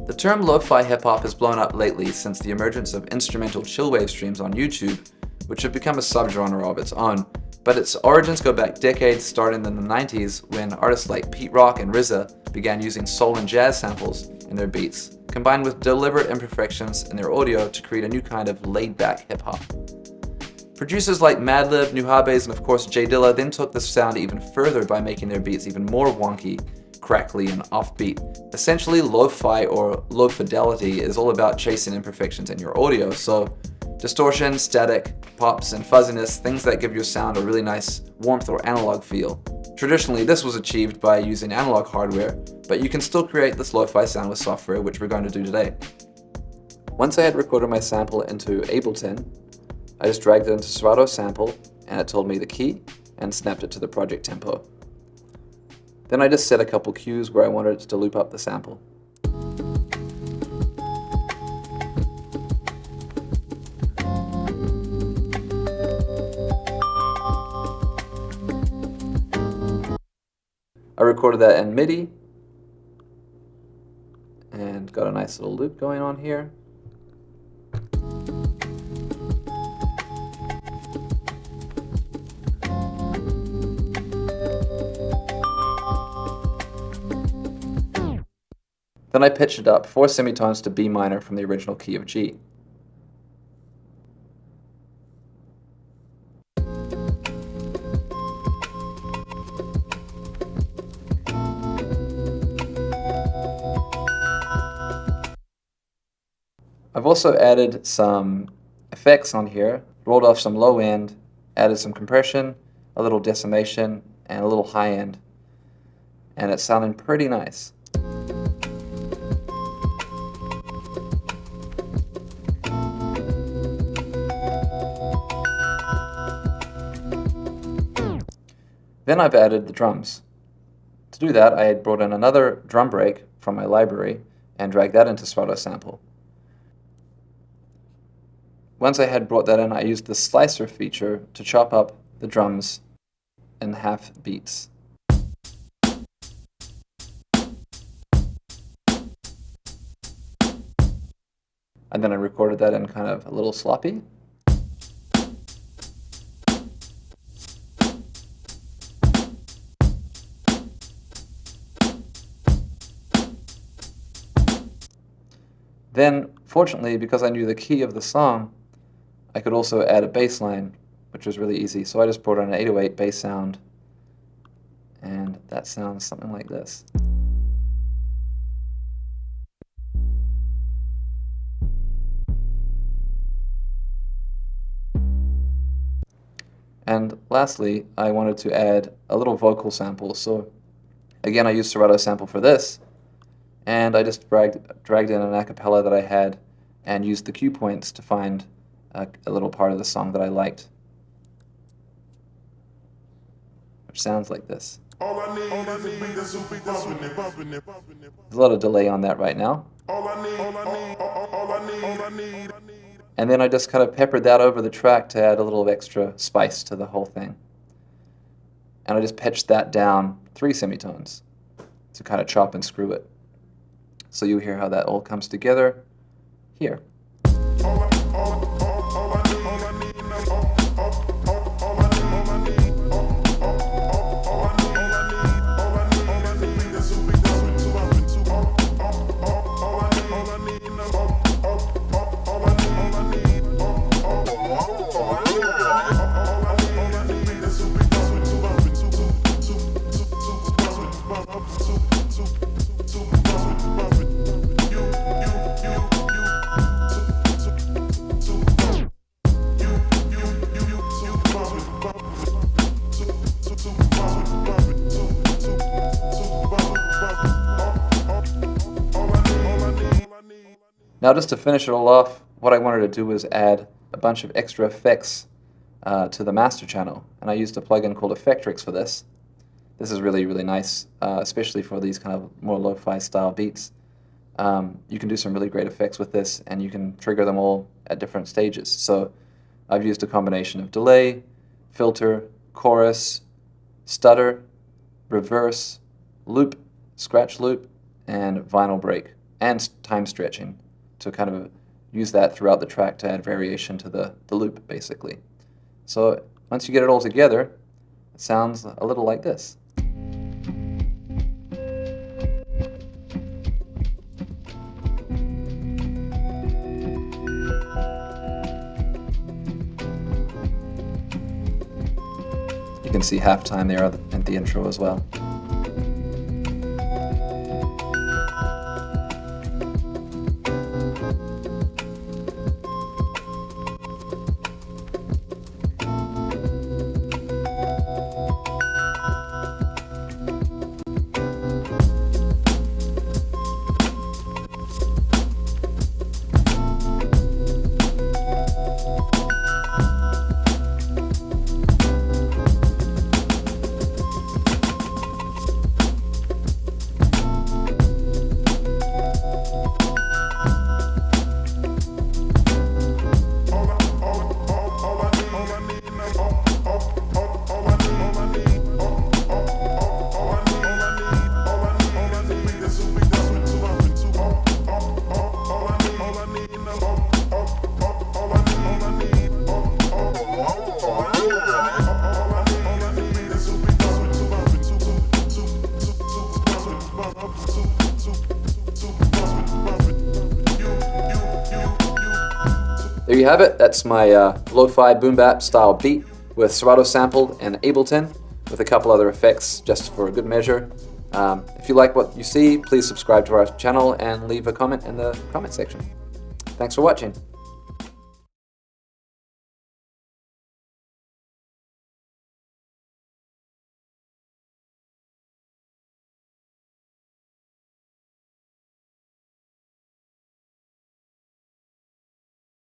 The term lo-fi hip-hop has blown up lately since the emergence of instrumental chillwave streams on YouTube, which have become a subgenre of its own, but its origins go back decades, starting in the 90s when artists like Pete Rock and RZA began using soul and jazz samples in their beats, combined with deliberate imperfections in their audio to create a new kind of laid-back hip-hop. Producers like Madlib, Nuhabes, and of course J Dilla then took this sound even further by making their beats even more wonky, crackly, and offbeat. Essentially, lo-fi or low fidelity is all about chasing imperfections in your audio, so distortion, static, pops, and fuzziness, things that give your sound a really nice warmth or analog feel. Traditionally, this was achieved by using analog hardware, but you can still create this lo-fi sound with software, which we're going to do today. Once I had recorded my sample into Ableton, I just dragged it into Serato Sample, and it told me the key, and snapped it to the project tempo. Then I just set a couple cues where I wanted it to loop up the sample. I recorded that in MIDI, and got a nice little loop going on here. Then I pitched it up 4 semitones to B minor from the original key of G. I've also added some effects on here, rolled off some low end, added some compression, a little decimation, and a little high end, and it's sounding pretty nice. Then I've added the drums. To do that, I had brought in another drum break from my library and dragged that into Serato Sample. Once I had brought that in, I used the slicer feature to chop up the drums in half beats. And then I recorded that in kind of a little sloppy. Then, fortunately, because I knew the key of the song, I could also add a bass line, which was really easy. So I just brought in an 808 bass sound, and that sounds something like this. And lastly, I wanted to add a little vocal sample. So again, I used Serato Sample for this, and I just dragged in an acapella that I had and used the cue points to find a little part of the song that I liked, which sounds like this. There's a lot of delay on that right now. And then I just kind of peppered that over the track to add a little extra spice to the whole thing. And I just pitched that down 3 semitones to kind of chop and screw it. So you hear how that all comes together here. Now just to finish it all off, what I wanted to do was add a bunch of extra effects to the master channel, and I used a plugin called Effectrix for this. This is really, really nice, especially for these kind of more lo-fi style beats. You can do some really great effects with this, and you can trigger them all at different stages. So I've used a combination of delay, filter, chorus, stutter, reverse, loop, scratch loop, and vinyl break. and time stretching to kind of use that throughout the track to add variation to the loop, basically. So once you get it all together, it sounds a little like this. You can see halftime there at the intro as well. There you have it. That's my lo-fi boom bap style beat with Serato Sample and Ableton with a couple other effects just for a good measure. If you like what you see, please subscribe to our channel and leave a comment in the comment section. Thanks for watching.